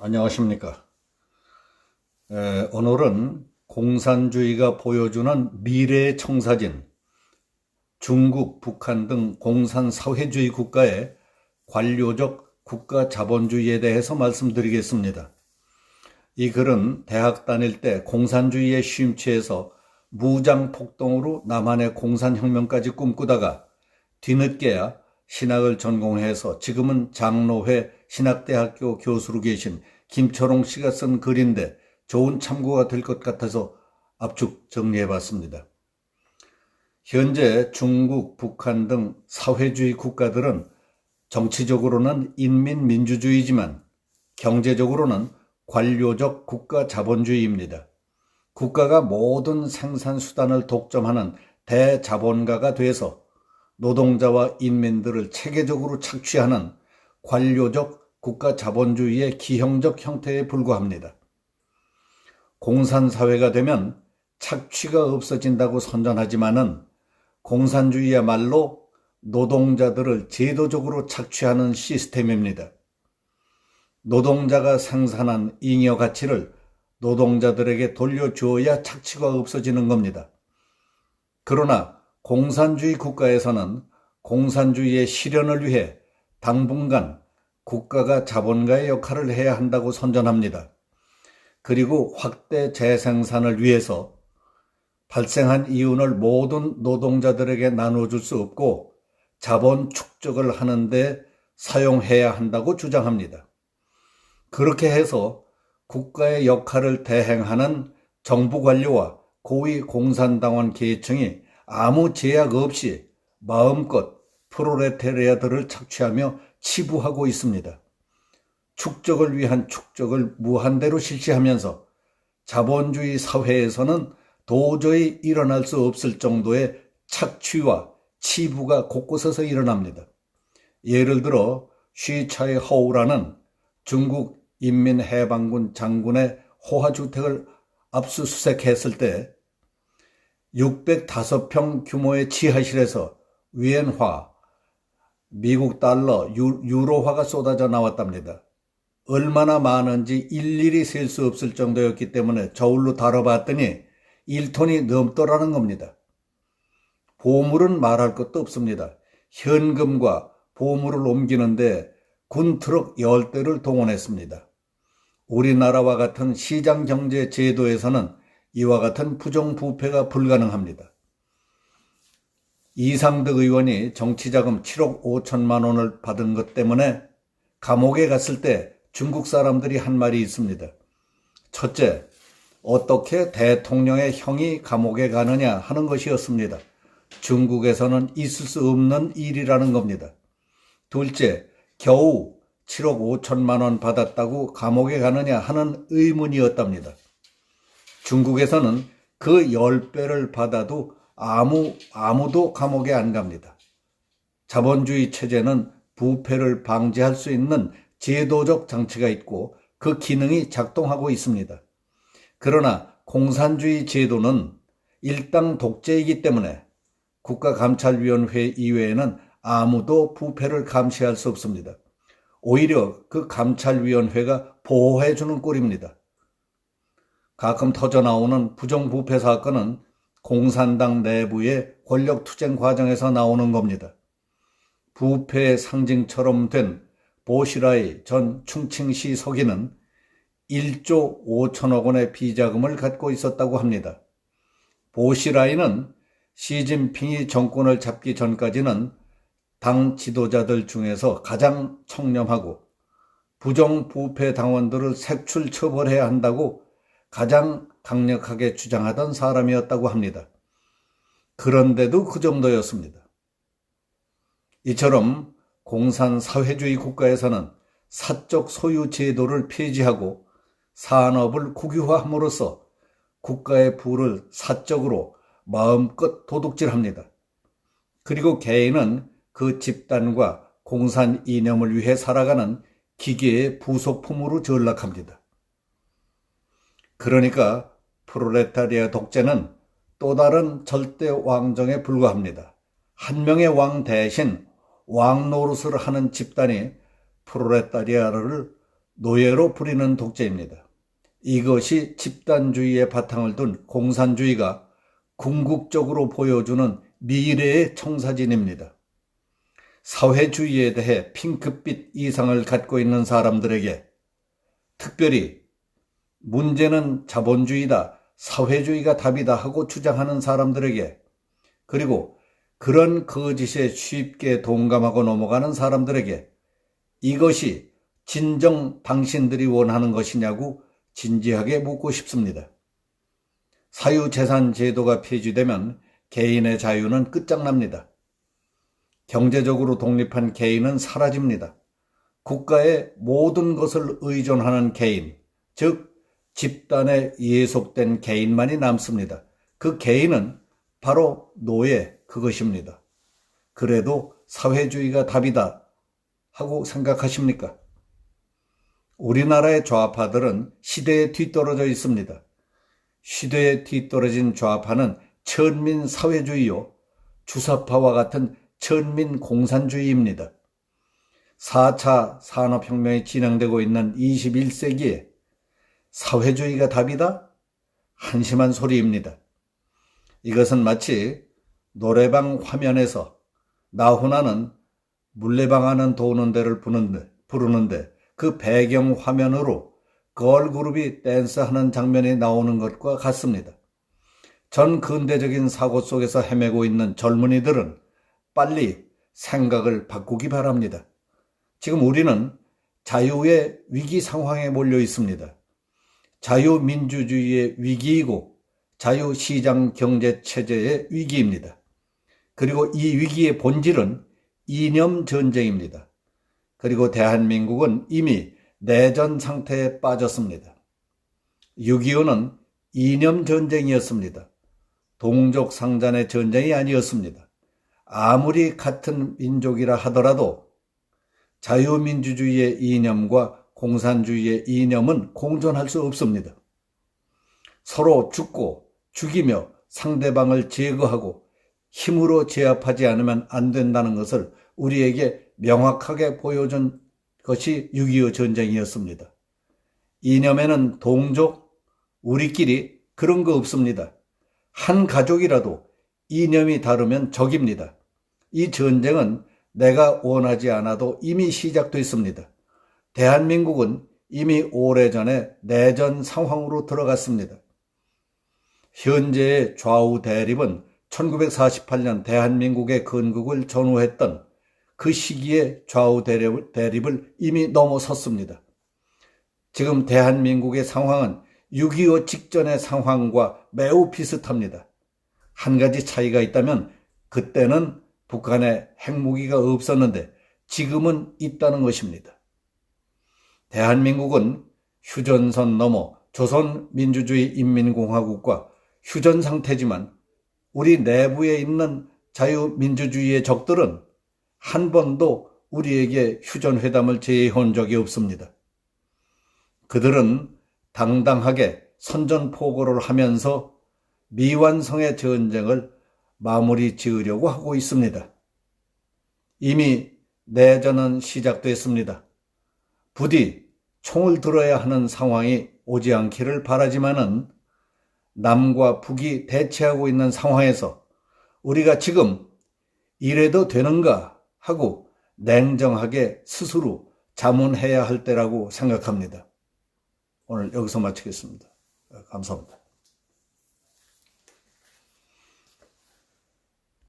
안녕하십니까. 오늘은 공산주의가 보여주는 미래의 청사진, 중국, 북한 등 공산사회주의 국가의 관료적 국가 자본주의에 대해서 말씀드리겠습니다. 이 글은 대학 다닐 때 공산주의에 심취해서 무장폭동으로 남한의 공산혁명까지 꿈꾸다가 뒤늦게야 신학을 전공해서 지금은 장로회 신학대학교 교수로 계신 김초롱 씨가 쓴 글인데 좋은 참고가 될 것 같아서 압축 정리해봤습니다. 현재 중국, 북한 등 사회주의 국가들은 정치적으로는 인민민주주의지만 경제적으로는 관료적 국가 자본주의입니다. 국가가 모든 생산수단을 독점하는 대자본가가 돼서 노동자와 인민들을 체계적으로 착취하는 관료적 국가 자본주의의 기형적 형태에 불과합니다. 공산사회가 되면 착취가 없어진다고 선전하지만은 공산주의야말로 노동자들을 제도적으로 착취하는 시스템입니다. 노동자가 생산한 잉여 가치를 노동자들에게 돌려주어야 착취가 없어지는 겁니다. 그러나 공산주의 국가에서는 공산주의의 실현을 위해 당분간 국가가 자본가의 역할을 해야 한다고 선전합니다. 그리고 확대 재생산을 위해서 발생한 이윤을 모든 노동자들에게 나눠줄 수 없고 자본 축적을 하는데 사용해야 한다고 주장합니다. 그렇게 해서 국가의 역할을 대행하는 정부 관료와 고위 공산당원 계층이 아무 제약 없이 마음껏 프롤레타리아들을 착취하며 치부하고 있습니다. 축적을 위한 축적을 무한대로 실시하면서 자본주의 사회에서는 도저히 일어날 수 없을 정도의 착취와 치부가 곳곳에서 일어납니다. 예를 들어 쉬차이 허우라는 중국 인민해방군 장군의 호화주택을 압수수색했을 때 605평 규모의 지하실에서 위엔화, 미국 달러, 유로화가 쏟아져 나왔답니다. 얼마나 많은지 일일이 셀 수 없을 정도였기 때문에 저울로 다뤄봤더니 1톤이 넘더라는 겁니다. 보물은 말할 것도 없습니다. 현금과 보물을 옮기는데 군 트럭 10대를 동원했습니다. 우리나라와 같은 시장경제 제도에서는 이와 같은 부정부패가 불가능합니다. 이상득 의원이 정치자금 7억 5천만 원을 받은 것 때문에 감옥에 갔을 때 중국 사람들이 한 말이 있습니다. 첫째, 어떻게 대통령의 형이 감옥에 가느냐 하는 것이었습니다. 중국에서는 있을 수 없는 일이라는 겁니다. 둘째, 겨우 7억 5천만 원 받았다고 감옥에 가느냐 하는 의문이었답니다. 중국에서는 그 10배를 받아도 아무도 감옥에 안 갑니다. 자본주의 체제는 부패를 방지할 수 있는 제도적 장치가 있고 그 기능이 작동하고 있습니다. 그러나 공산주의 제도는 일당 독재이기 때문에 국가감찰위원회 이외에는 아무도 부패를 감시할 수 없습니다. 오히려 그 감찰위원회가 보호해주는 꼴입니다. 가끔 터져나오는 부정부패 사건은 공산당 내부의 권력투쟁 과정에서 나오는 겁니다. 부패의 상징처럼 된 보시라이 전 충칭시 서기는 1조 5천억 원의 비자금을 갖고 있었다고 합니다. 보시라이는 시진핑이 정권을 잡기 전까지는 당 지도자들 중에서 가장 청렴하고 부정부패 당원들을 색출 처벌해야 한다고 가장 강력하게 주장하던 사람이었다고 합니다. 그런데도 그 정도였습니다. 이처럼 공산사회주의 국가에서는 사적 소유 제도를 폐지하고 산업을 국유화함으로써 국가의 부를 사적으로 마음껏 도둑질합니다. 그리고 개인은 그 집단과 공산 이념을 위해 살아가는 기계의 부속품으로 전락합니다. 그러니까 프롤레타리아 독재는 또 다른 절대 왕정에 불과합니다. 한 명의 왕 대신 왕 노릇을 하는 집단이 프롤레타리아를 노예로 부리는 독재입니다. 이것이 집단주의의 바탕을 둔 공산주의가 궁극적으로 보여주는 미래의 청사진입니다. 사회주의에 대해 핑크빛 이상을 갖고 있는 사람들에게, 특별히 문제는 자본주의다, 사회주의가 답이다 하고 주장하는 사람들에게, 그리고 그런 거짓에 쉽게 동감하고 넘어가는 사람들에게 이것이 진정 당신들이 원하는 것이냐고 진지하게 묻고 싶습니다. 사유재산 제도가 폐지되면 개인의 자유는 끝장납니다. 경제적으로 독립한 개인은 사라집니다. 국가의 모든 것을 의존하는 개인, 즉 집단에 예속된 개인만이 남습니다. 그 개인은 바로 노예, 그것입니다. 그래도 사회주의가 답이다 하고 생각하십니까? 우리나라의 좌파들은 시대에 뒤떨어져 있습니다. 시대에 뒤떨어진 좌파는 천민 사회주의요, 주사파와 같은 천민 공산주의입니다. 4차 산업혁명이 진행되고 있는 21세기에 사회주의가 답이다? 한심한 소리입니다. 이것은 마치 노래방 화면에서 나훈아는 물레방 안은 도는 데를 부르는데 그 배경 화면으로 걸그룹이 댄스하는 장면이 나오는 것과 같습니다. 전 근대적인 사고 속에서 헤매고 있는 젊은이들은 빨리 생각을 바꾸기 바랍니다. 지금 우리는 자유의 위기 상황에 몰려 있습니다. 자유민주주의의 위기이고 자유시장 경제체제의 위기입니다. 그리고 이 위기의 본질은 이념 전쟁입니다. 그리고 대한민국은 이미 내전 상태에 빠졌습니다. 6.25는 이념 전쟁이었습니다. 동족 상잔의 전쟁이 아니었습니다. 아무리 같은 민족이라 하더라도 자유민주주의의 이념과 공산주의의 이념은 공존할 수 없습니다. 서로 죽고 죽이며 상대방을 제거하고 힘으로 제압하지 않으면 안 된다는 것을 우리에게 명확하게 보여준 것이 6.25 전쟁이었습니다. 이념에는 동족, 우리끼리 그런 거 없습니다. 한 가족이라도 이념이 다르면 적입니다. 이 전쟁은 내가 원하지 않아도 이미 시작됐습니다. 대한민국은 이미 오래전에 내전 상황으로 들어갔습니다. 현재의 좌우 대립은 1948년 대한민국의 건국을 전후했던 그 시기의 좌우 대립을 이미 넘어섰습니다. 지금 대한민국의 상황은 6.25 직전의 상황과 매우 비슷합니다. 한 가지 차이가 있다면 그때는 북한에 핵무기가 없었는데 지금은 있다는 것입니다. 대한민국은 휴전선 넘어 조선민주주의인민공화국과 휴전 상태지만 우리 내부에 있는 자유민주주의의 적들은 한 번도 우리에게 휴전회담을 제의한 적이 없습니다. 그들은 당당하게 선전포고를 하면서 미완성의 전쟁을 마무리 지으려고 하고 있습니다. 이미 내전은 시작됐습니다. 부디 총을 들어야 하는 상황이 오지 않기를 바라지만은 남과 북이 대치하고 있는 상황에서 우리가 지금 이래도 되는가 하고 냉정하게 스스로 자문해야 할 때라고 생각합니다. 오늘 여기서 마치겠습니다. 감사합니다.